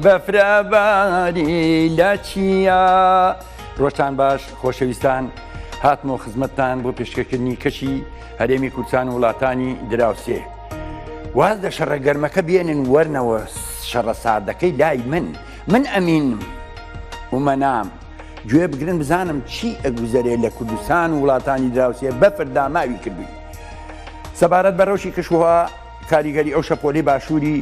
بەفرەباری لە چیە؟ ڕۆژتان باش خۆشەویستان، هاتمەوە خزمەتتان بۆ پێشکەکردنی کەشی هەرێمی کوردستان و وڵاتانی دراوسێ. واز لە شەڕە گەرمەکە بێنن وەرنەوە شەڕە ساردەکەی لای من ئەمینم ومەنام گوێ بگرن بزانم چی ئەگوزەرێ لە کوردستان و وڵاتانی دراوسێ بەفر داماوی کردووی. سەبارەت بە ڕەوشی کەشوها کاریگەری ئەو شەپۆلی باشووری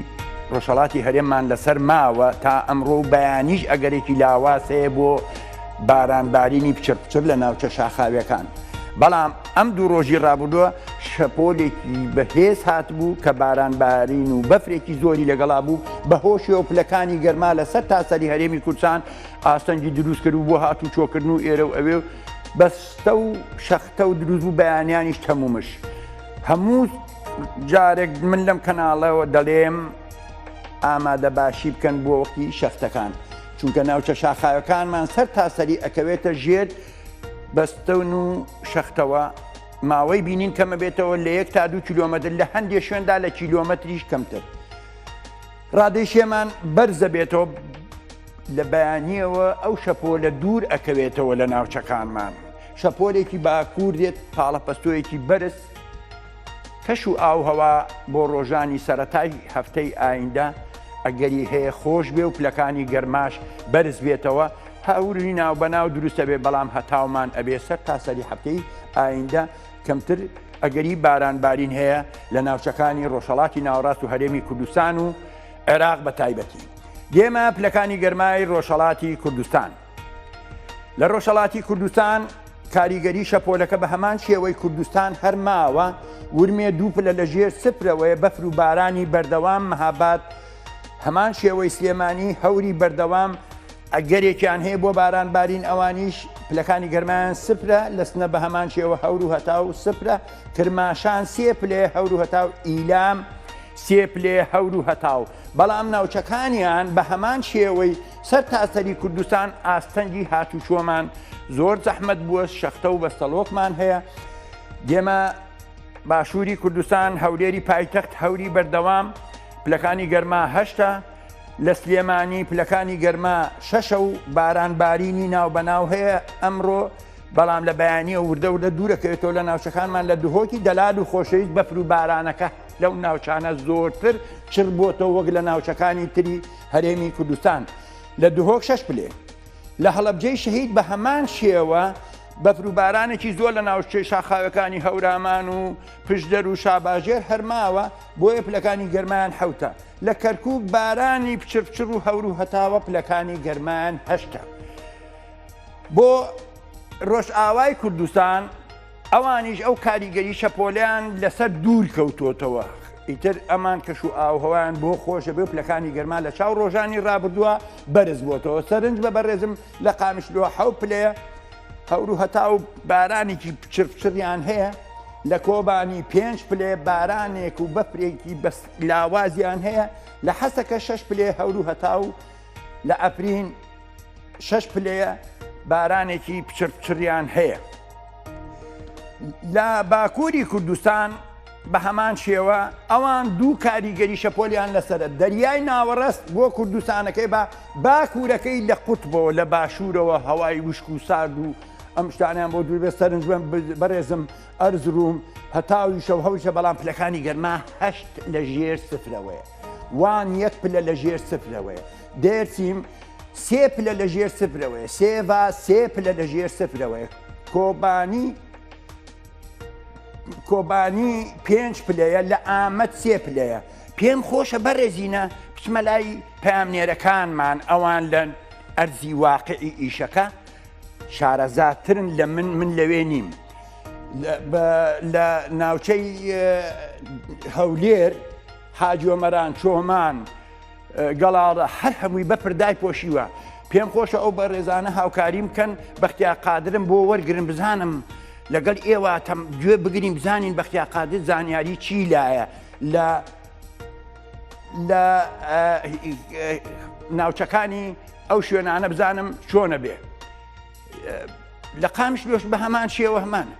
ڕۆژهەڵاتی هەرێممان لەسەر ماوە تا ئەمڕۆ و بەیانیش ئەگەرێکی لاواسەیە بۆ بارانبارینی پچر لە ناوچە شاخاویەکان. بەڵام ئەم دوو ڕۆژی ڕابردووە شەپۆلێکی بەهێز هاتبوو کە بارانبارین و بەفرێکی زۆری لەگەڵا بوو بە هۆشی و پلەکانی گەرما لەسەر تاسەری هەرێمی کوردستان ئاستەنگی دروست کرد و بۆ هاتوو چۆکردن و ئێرە و ئەوێ بەستە و شەختە و دروست بوو بەیانیانیش تەمومش. هەموو جارێک من لەم کەناڵەوە دەڵێم ئامادە باشی بکەن بۆ وەختی شەختەکان، چونکە ناوچە شاخاوەکانمان سەر تاسەری ئەکەوێتە ژێر بەستەون و شەختەوە. ماوەی بینین کەمە بێتەوە لە 1 تا 2 کیلۆمەتر، لە هەندێک شوێندا لە کیلۆمەتریش کەمتر. ڕادێشێمان بەرزە بێتەوە لە بەیانیەوە ئەو شەپۆلە دوور ئەکەوێتەوە لە ناوچەکانمان. شەپۆلێکی باکوور دێت پاڵەپەستۆیەکی بەرز کەش و ئاوهەوا بۆ ڕۆژانی سەرەتای هەفتەی ئایندە ئەگەری هەیە خۆش بێ و پلەکانی گەرماش بەرز بێتەوە هاوری ناو بەناو دروستە بێ، بەڵام هەتاومان ئەبێ سەر تاسەری هەفتەی ئایندە کەمتر ئەگەری بارانبارین هەیە لە ناوچەکانی ڕۆژهەڵاتی ناوەڕاست و هەرێمی کوردستان و عێراق بە تایبەتی. دێمە پلەکانی گەرمای ڕۆژهەڵاتی کوردستان. لە ڕۆژهەڵاتی کوردستان کاریگەری شەپۆلەکە بە هەمان شێوەی کوردستان هەر ماوە ورمێ دوو پلە لە ژێر سفرەوەیە بەفر و بارانی بەردەوام مەهاباد. هەمان شێوەی سلێمانی هەوری بەردەوام ئەگەرێکیان هەیە بۆ بارانبارین ئەوانیش پلەکانی گەرمایان سفرە لەسنە بە هەمان شێوە هەور و هەتاو سفرە. کرماشان 3 پلێ هەور و هەتاو، ئیلام 3 پلێ هەور و هەتاو. بەڵام ناوچەکانیان بە هەمان شێوەی سەر تاسەری کوردستان ئاستەنگی هاتوچۆمان زۆر زەحمەت بووە، شەختە و بەستەڵۆکمان هەیە. دێمە باشووری کوردستان هەولێری پایتەخت هەوری بەردەوام پلەکانی گەرما 8، لە سلێمانی پلەکانی گەرما 6 و بارانبارینی ناو بەناو هەیە ئەمڕۆ. بەڵام لە بەیانیە وردە دوورەکەوێتەوە لە ناوچەکانمان لە دهۆکی دەلال و خۆشەویست بەفر و بارانەکە لەو ناوچانە زۆرتر چر بۆتەوە وەک لە ناوچەکانی تری هەرێمی کوردستان. لە دهۆک 6 پلێ. لە هەڵەبجەی شەهید بە هەمان شێوە بەفر و بارانێکی زۆر لە ناوچەی شاخاوەکانی هەورامان و پشدەر و شاباژێر هەرماوە بۆیە پلەکانی گەرمایان 7. لە کەرکووک بارانی پچر و هەور و هەتاوە پلەکانی گەرمایان 8. بۆ ڕۆژئاوای کوردستان ئەوانیش ئەو کاریگەری شەپۆلیان لەسەر دوور کەوتۆتەوە. ئیتر ئەمان کەش و ئاوهەوایان بۆ خۆشە بێ پلەکانی گەرما لە چاو ڕۆژانی ڕابردووە بەرز بۆتەوە. سەرنج بە بەڕێزم لە قامشلووە 7 پلەیە هەور و هەتاو بارانێکی پچریان هەیە. لە کۆبانی 5 پلێ بارانێک و بەفرێکی بەس لاوازیان هەیە. لە حەسەکە 6 پلێ هەور و هەتاو. لە ئەپرین 6 پلەیە بارانێکی پچریان هەیە. لە باکووری کوردستان بە هەمان شێوە ئەوان دوو کاریگەری شەپۆلیان لەسرە. دەریای ناوەڕاست بۆ کوردستانەکەی بە باکوورەکەی لە قوتبەوە لە باشوورەوە هەوای وشک و سارد و ئەم شتانیان بۆ دوور بێ. سەرنج بەڕێزم ئەرزروم هەتاوی شەو هەوشە، بەڵام پلەکانی گەرما 8 لە ژێر سفرەوەیە. وان 1 پلە لە ژێر سفرەوەیە. دێرچیم 3 پلە لە ژێر سفرەوەیە. سێڤا 3 پلە لە ژێر سفرەوەیە. کۆبانی 5 پلەیە. لە ئامەد 3 پلەیە. پێم خۆشە بەڕێزینە بچمە لای پامنێرەکانمان ئەوان لە ئەرزی واقعی ئیشەکە شارەزاترن لە من لەوێ نیم. لە ناوچەی هەولێر حاجۆمەران چۆمان گەڵاڵە هەر هەمووی بەپردای پۆشیوە. پێم خۆشە ئەو بە ڕێزانە هاوکاری بکەن. بەختیار قادرم بۆ وەرگرن بزانم لەگەڵ ئێوە گوێ بگرین بزانین بەختیار قادر زانیاری چی لایە لە ناوچەکانی ئەو شوێنانە بزانم چۆنە بێ. لە قامشلۆش بە هەمان شێوە هەمانە.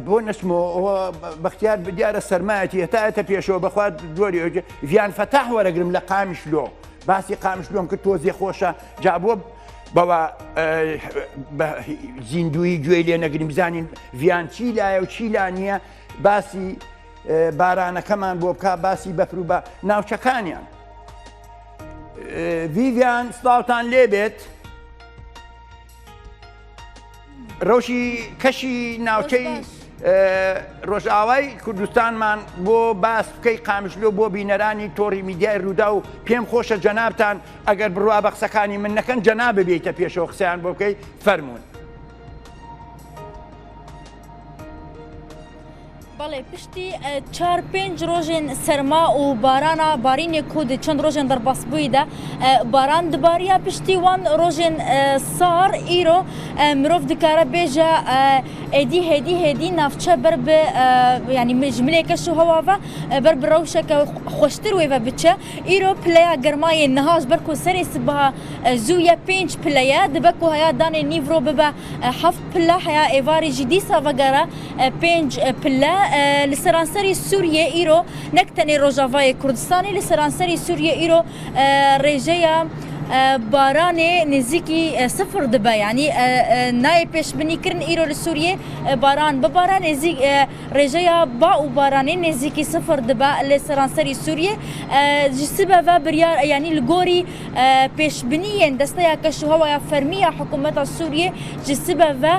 بۆ نچمەوە بەختیار دیارە سەرمایەتی هەتایەتە پێشەوە بەخوات جۆری ڤیان فەتاح وەرەگرم لە قامیشلۆ باسی قامیشلۆم کرد تۆزێ خۆشە جا بۆ بەوە زیندوی گوێی لێ نەگریم بزانین ڤیان چی لایە و چی لا نییە باسی بارانەکەمان بۆ بکە باسی بەفر و بە ناوچەکانیان ڤیڤیان سڵاوتان لێبێت ڕۆژی کەشی ناوچەی ڕۆژئاوای کوردستانمان بۆ باس بکەی قامیشلۆ بۆ بینەرانی تۆڕی میدیای ڕوودا و پێم خۆشە جەنابتان ئەگەر بڕوا بە قسەکانی من نەکەن جەناب ببێتە پێشەوە قسەیان بۆ بکەی فەرموون. بەڵێ پشتی 4-5 ڕۆژێن سەرما و بارانە بارینێک کودی چەند ڕۆژێن دەرباس بوویدا باران دباریا پشتی وان ڕۆژێن سار ئیرۆ مرۆڤ دکارە بێژە ئێدی هێدی ناوچە بەر بە ینی مژملێکەش و هەواڤە بەر بڕەوشەکە خۆشتر وێڤە بچە ئیرۆ پلەیە گەرمایە نەهاش بەرکو سەرێ سبها زوویە 5 پلەیە دبەک و هەیە دانێ نیڤڕۆ ببە 7 پلە هەیە ئێواری ژیدی ساڤەگەرە 5 پلە li seranserî Sûriye îro nek tenê Rojavayê Kurdistanê li seranserî Sûriye îro rêjeya baranê nêzîkî sıfır dibe yanî nayê pêşbînîkirin îro li Sûriye baran bibare nêzik rêjeya ba û baranê nêzîkî sıfır dibe li seranserî Sûriye ji sibe ve biryar yanî li gorî pêşbîniyên desteya keş û hewaya fermiya hikûmeta Sûriye ji sibe ve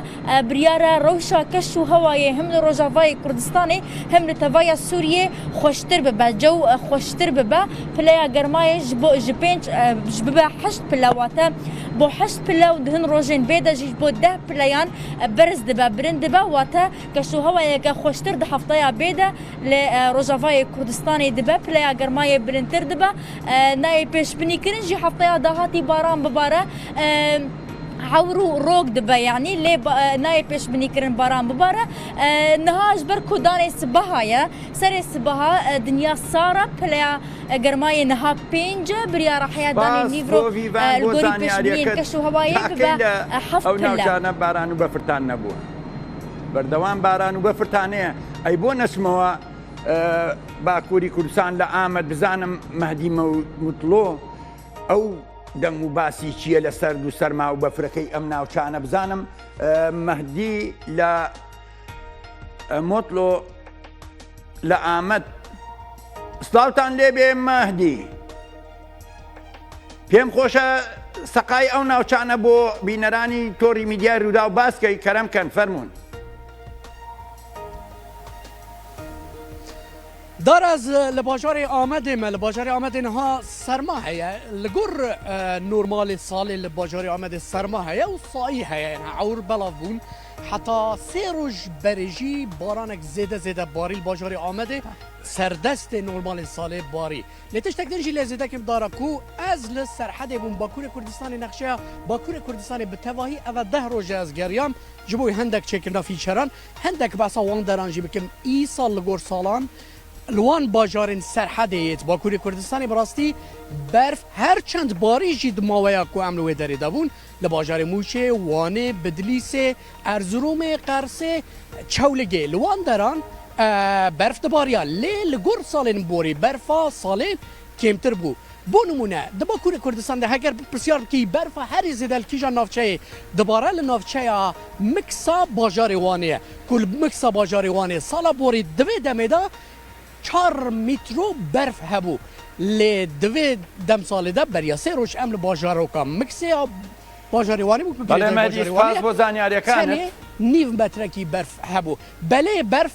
biryara rewşa keş û hewayê hem li Rojavayê Kurdistanê hem li tevaya Sûriye xweştir bibe cew xweştir bibe pileya germayê ji 5 ji bibe 8 پلەواتە بۆ 8 پلە و دهن ڕۆژێن بێدەژیش بۆ 10 پلەیان بەرز دەبە برن دەبە واتە کەشوهەوایەکە خۆشتر دە هەفتەیە بێدە لە ڕۆژاڤایە کوردستانی دەبە پلەیە گەرمایە برنتر دەبە نایە پێشبینیکردنجی هەفتەیە داهاتی باران ببارە هەور و ڕۆک دەبە یعنی لێ نایە پێشبینیکردن باران ببارە نەهاش بەر کودانێ سبەهایە سەرێ سبەها دنیا سارە پلەیە گەرمایە نەها 5 بریارە حیادانی نیڤڕۆ گۆری پێشبینیین کەش و هەوایە ببە 7 ئەو ناوچانە باران و بەفرتان نەبووە بەردەوام باران و بەفرتانەیە ئەی بۆ نەچمەوە باکووری کوردستان لە ئامەد بزانم مەهدی موتڵۆ ئەو دەنگ و باسی چییە لە سەرد و سەرما و بەفرەکەی ئەم ناوچانە بزانم مەهدی لە مۆتڵۆ لە ئامەد سڵاوتان لێبێ مەهدی پێم خۆشە سەقای ئەو ناوچانە بۆ بینەرانی تۆڕی میدیای ڕوودا و باسکەی کەرەمکەن فەرموون. دارز لباجار آمده ما لباجار آمده نها سرما هيا لجور نورمال سال لباجار آمده سرما هيا وصاي هيا يعني عور بلافون حتى سيروج برجي بارانك زيادة باري الباجار آمده سردست نورمال سال باري لتش تقدرجي لزيادة كم داركو از لسرحد بون باكور كردستان نقشه باكور كردستان بتواهي اول 10 روز از گریام جبوی هندک چکنا فیچران هندک باسا وان درانجی بکم ای سال لگور سالان لوان باجارن سرحدیت باکوری کردستانی براستی برف هر چند باری جید ماویا کو عملو داری دابون لباجار موچه وانه بدلیسه ارزروم قرسه چولگه لوان دران برف دباریا لگور سالن بوری برفا سالن کمتر بو بو نمونه دباکوری کردستان ده اگر بسیار کی برف هر زیدل کیجا نافچه دباره لنافچه مکسا باجار وانه کل مکسا باجار وانه سالا بوری دوی دمیدا 4 مترو برف هبو لی دوی دم ساله ده بریا سه روش عمل باجارو کام مکسی باجاری وانی بود بله مهدی سپاس بۆ زانیاریەکانت نیو مترکی برف هبو بله برف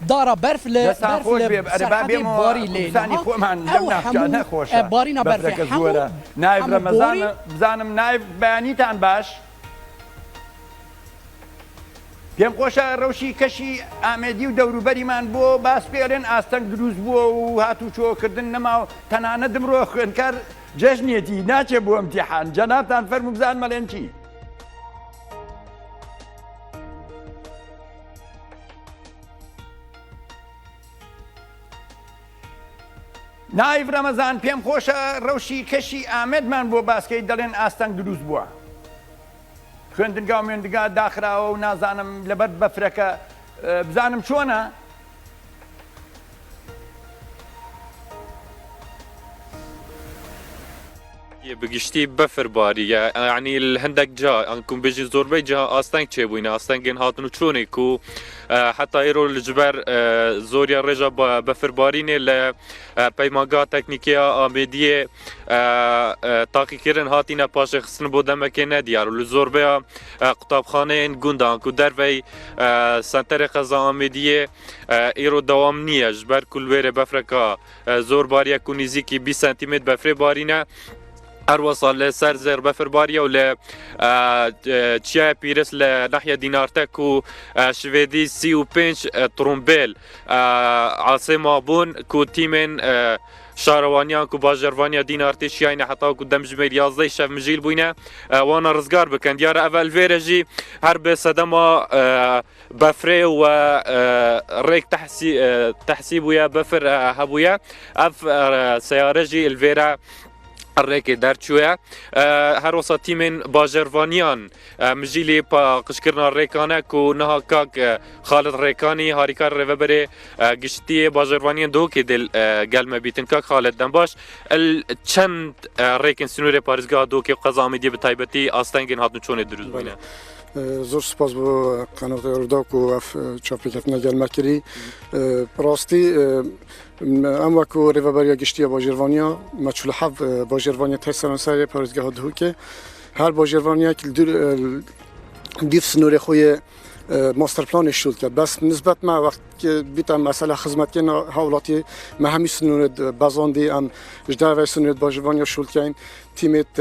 دارا برف ل برف باری لینی خۆمان لەم ناوچانە خۆشە بارینە برفێک زۆرە نایب ڕەمەزان بزانم نایب بەیانیتان باش پێم خۆشە ڕەوشی کەشی ئامێدی و دەوروبەریمان بۆ باس پێڵێن ئاستەنگ دروست بووە و هاتوو چۆکردن نەما و تەنانە دمڕۆ خوێنکار جەژنێتی ناچێ بۆ ئەمتیحان جەنابتان فەرموو بزان مەڵێن چی نایب ڕەمەزان پێم خۆشە ڕەوشی کەشی ئامێدمان بۆ باسکەی دەڵێن ئاستەنگ دروست بووە خوێندنگا و مێندگا داخراوە و نازانم لەبەر بەفرەکە بزانم چۆنە. بگشتی بەفر باریە ینی هەندێک جا ئەنکم بێژی زۆربەی جا ئاستەنگ چێبووینە ئاستەنگێن هاتن و چۆنێک و حتا ئێرۆ لەجبەر زۆریان ڕێژە بەفربارینێ لە پەیمانگا تەکنیکیا ئامێدیە تاقیکردن هاتینە پاشەخستن بۆ دەمەکێ نەدیار و لە زۆربەیە قوتابخانەیەن گوندان و دەرڤەی سنتەرێ قەزا ئامێدیە ئێرۆ دەوام نییە ژبەر کولوێرە بەفرەکە زۆر باریە و نزیکی 20 سانتیمتر بەفرێ بارینە هەروەسا لە سەر زێر بەفرباریە و لە چیای پیرس لە ناحیە دینارتەک و شوێدی 35 ترومبێل عاسێما بوون و تیمێن شارەوانیان و باژەروانیا دینارتێشیانە حتاکو دەمژمێر 11 شەف مژیل بووینە وانە ڕزگار بکەن دیارە ئەڤەل vێرەژی هەر بێ سەدەما بەفرێ و ڕێک تەحسی بووە بەفر هەبووە ئەف سیارەژی الڤێرە ڕێکێ دەرچووە هەروەسا تیمên باژەروانیان مژیلێ قشکردنا ڕێکانە و نەها کاک خالت ڕێکانی هاریکار ڕێڤەبەرێ گشتیە باژەروانیان دۆکێ دل گەلمە بیتن کاک خالت دەمباش چەند ڕێکن سنوورێ پارێزگا دۆکێ قەزا ئامێدیە بە تایبەتی ئاستەنگên هاتن چۆنێ دروست بووینە. زۆر سپاس بۆ قەناتە ڕووداوک و ئەف چاپێککردنە گەلمەکردی ڕاستی ئەم وەکو ڕێڤەبەریە گشتیە باژێروانیا مەچولحەڤ باژێروانیا تای سەرانسەرێ پارێزگاها دهوکێ هەر باژێروانیەک دیف سنوورێ خۆیە ماستر پلانش شد کرد بس نسبت ما وقت که بیتم مثلا خدمت کن حوالاتی ما همی سنورد بازاندی ام جداوی سنورد باجروانی شد کن تیمت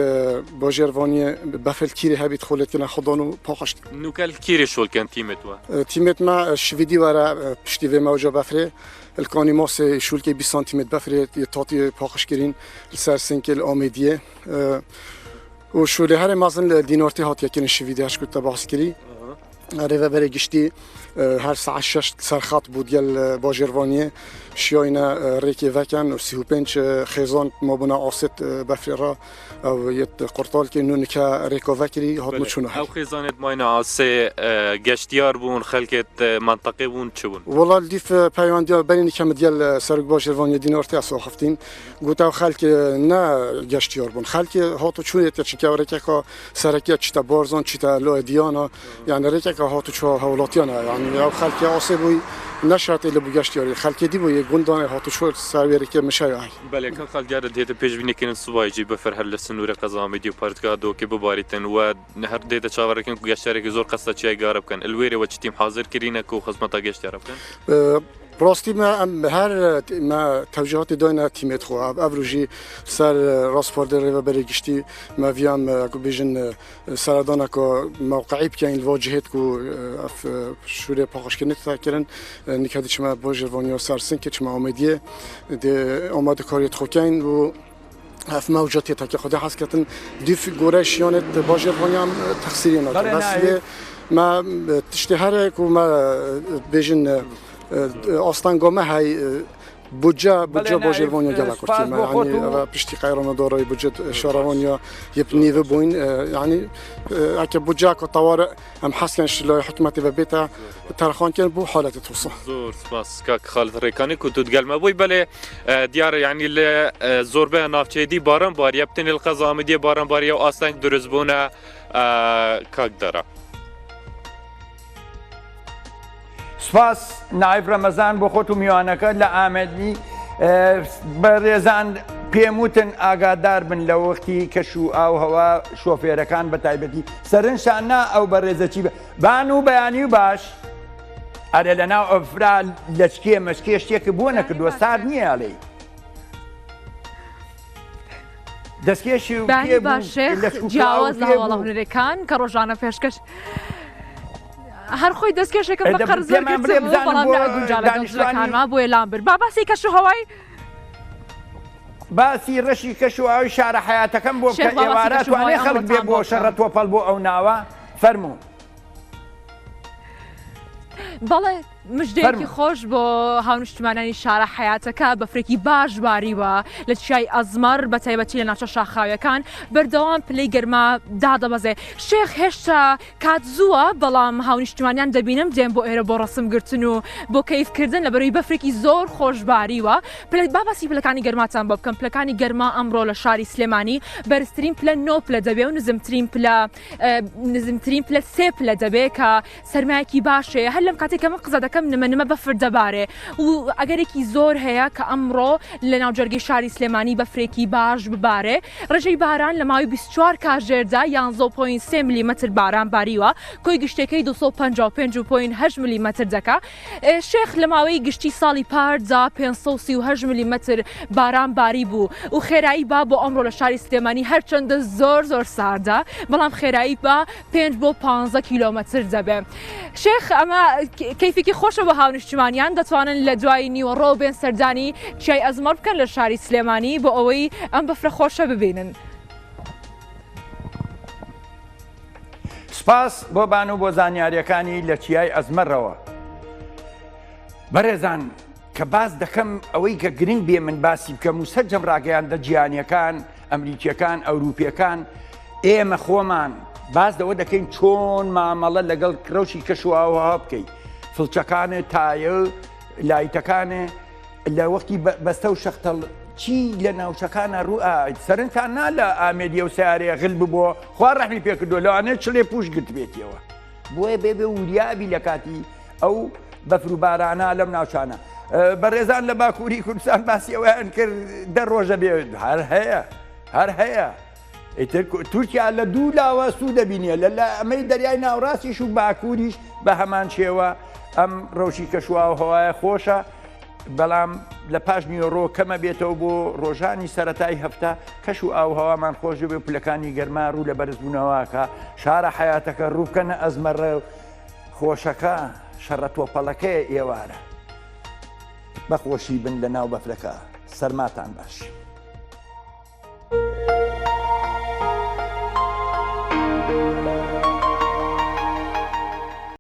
باجروانی بفل کیری هبیت خولت کن خدانو پاخشت نوکل کیری شد کن تیمت ما شویدی ورا پشتی و موجا بفره الکانی ماس شول که 20 سانتیمتر بفره تاتی پاخش کرین سر سنکل آمیدیه و شوله هر مازن دینارتی هات یکن شویدی هش کت باز کری ڕێڤەبەرێ گشتی هەر ساعت 6 سەرخات بوو دیگەل باژێروانیە شیاینە ڕێکێ vەکەن و 35 خێزان مابوونا ئاسێت بەفرێڕا ئەو یەت قورتالکێ نونکە ڕێکۆڤەکری هاتمە چوونە ئەو خێزانێت ماینە ئاسێ گەشتیار بوون خەلکێت منتەقێ بوون چ بوون وەڵا دیف پەیوەندیە بەرینی کەمە دیگەل سەرک باژێروانیە دینارتی ئەسۆ هەفتین گوتە خەلکێ نە گەشتیار بوون خەلکێ هاتو چوونێتە چکە ڕێکێکە سەرەکیە چیتە بارزان چیتە لۆ دیانە یعنی ڕێکێکە هاتو چوە هەوڵاتیانە یعنی ئەو خەلکی ئاسێ بووی نەشاتی لە بوو گەشتیاری خەلکی دی بوو یە گوندانێ هاتو چۆ ساوێرێکێ مشایە بەڵێ کە خەڵگیارە دێتە پێشبینیکردن سوبایجی بەفەر هەر لە سنوورە قەزا ئامێدی و پارێزگا دۆکێ بباریتن و هەر دێتە چاوەڕێکن و گەشتارێکی زۆر قەستە چیای گارە بکەن الوێرەوە چ تیم حاضر کردینە و خزمەتە گەشتیارە بکەن راستی هر ما توجیهات داینه تیمت خو ابروجی سر راسپاردر و بری گشتی ما ویام کو بیژن سردانه کو موقعی بکن الواجهت کو اف شوره پاخش کنه تاکرن نکدی چما باجروانی سرسن که چما آمدیه ده آماده کاریت خوکین و اف موجاتی تا که خدا حس کردن دیف گورشیانت باجروانی هم تقصیری نداره بس ما تشتهره کو ما بیژن ئاستانگۆمە های بودجە باژێروانیا گەڵا کورتیمە ینی پشتی قەیرانە دۆڕی بودجەت شارەوانیا یەک نیڤە بووین ینی ئەکە بودجاکە تەوارە ئەم حەسکەن لای حکومەتی بە بێتە تەرخانکردن بۆ حالەتی تووسە زۆر سپاس کاک خالت ڕێکانی و توت گەلمە بووی بەڵێ دیارە ینی لە زۆربەیە ناوچەیەدی باران باریە بتنی القەزا ئامێدیە باران باریە و ئاستەنگ دروست بوونە کاک دەرە سپاس نایب ڕەمەزان بۆ خۆت و میوانەکە لە ئامێدی بەڕێزان پێم وتن ئاگادار بن لە وەختی کەش و ئاو هەوا شۆفێرەکان بە تایبەتی سەرنجشان نا ئەو بەڕێزەچی بان و بەیانی و باش ئەرێ لەناو ئەفرا لەچکێ مەشکێ شتێکە بۆ نەکردووە سار نییە ئەڵێ دەستکێشی و باشێخ جیاواز لە هەواڵە هونەرەکان کە ڕۆژانە پێشکەش هەر خۆی دەستکێشێکم بە قەرزەکانمان بۆ ئێلام برد با باسی کەش و هەوای باسی ڕەشی کەش و ئاوی شارە حیاتەکەم بۆ بکە ئێوارە توانێ خەڵک بێ بۆ شەڕە تۆپەڵ بۆ ئەو ناوە فەرموو بەڵێ مژدەیەکی خۆش بۆ هاونیشتمانانی شارە حیاتەکە بەفرێکی باش باریوە لە چیای ئەزمەر بە تایبەتی لە ناوچە شاخاویەکان بەردەوام پلەی گەرما دادەبەزێ. شێخ هێشتا کات زووە بەڵام هاونیشتمانیان دەبینم دێن بۆ ئێرە بۆ ڕسم گرتن و بۆ کەیفکردن لە بەروی بەفرێکی زۆر خۆشباریوە. بابەسی پلەکانی گەرماتان بۆ بکەم. پلەکانی گەرما ئەمڕۆ لە شاری سلێمانی بەرزترین پلە 9 پلە دەبێ و نزمترین پلە 3 پلە دەبێ کە سەرمایەکی باشەیە. هەر لەم کاتێککە من قسە دەکەم نمە بەفر دەبارێ و ئەگەرێکی زۆر هەیە کە ئەمڕۆ لە ناوجەرگی شاری سلێمانی بەفرێکی باش ببارێ. ڕێژەی باران لە ماوەی 24 کاتژێردا 11.3 میلیمەتر باران باریوە کۆی گشتەکەی 255.8 میلیمەتر دەکا. شێخ لە ماوەی گشتی ساڵی پاردا 538 میلیمەتر باران باری بوو و خێرایی با بۆ ئەمڕۆ لە شاری سلێمانی هەرچەندە زۆر ساردا بەڵام خێرایی بە 5 بۆ 15 کیلۆمەتر دەبێ. شێخ ئەمە کەیفێکی خۆشە بە هاونیشتمانیان دەتوانن لە دوای نیوەڕۆ بێن سەردانی چای ئەزمەر بکەن لە شاری سلێمانی بۆ ئەوەی ئەم بەفرە خۆشە ببینن. سپاس بۆ بان و بۆ زانیاریەکانی لە چیای ئەزمەرەوە. بەڕێزان کە باز دەکەم ئەوەی کە گرنگ بێ من باسی بکەم و سەرجەم ڕاگەیاندە جیهانیەکان ئەمریکیەکان ئەوروپیەکان ئێمە خۆمان باز دەوە دەکەین چۆن مامەڵە لەگەڵ کرەوشی کەشواوە بکەین. فڵچەکانە تایە لایتەکانە لە وەختی بەستە و شەختەڵ چی لە ناوچەکانە ڕوئای سەرنجان نا لە ئامێدیە و سیارەیە غل ببووە خوا ڕەحمی پێکردو لەوانێت چڵێ پوش گرت بێتەوە بۆیە بێبێ وریابی لە کاتی ئەو بەفر و بارانە لەم ناوچانە. بەڕێزان لە باکووری کوردستان باسی ئەویان کرد 10 ڕۆژە بێت هەر هەیە تورکیا لە دوو لاوە سوو دەبینێ لە ئەمەی دەریای ناوڕاستیش و باکووریش بە هەمان شێوە ئەم ڕەوشی کەشوا و هەوایە خۆشە بەڵام لە پاش نیوەڕۆ کەمە بێتەوە بۆ ڕۆژانی سەرەتای هەفتە کەش و ئاو هەوامان خۆش بێ پلەکانی گەرما ڕوو لە بەرزبوونەوەکە شارە حیاتەکە ڕووبکەنە ئەزمەڕێ خۆشەکە شەڕە تۆپەڵەکەی ئێوارە بەخۆشی بن لە ناو بەفرەکە سەرماتان باش.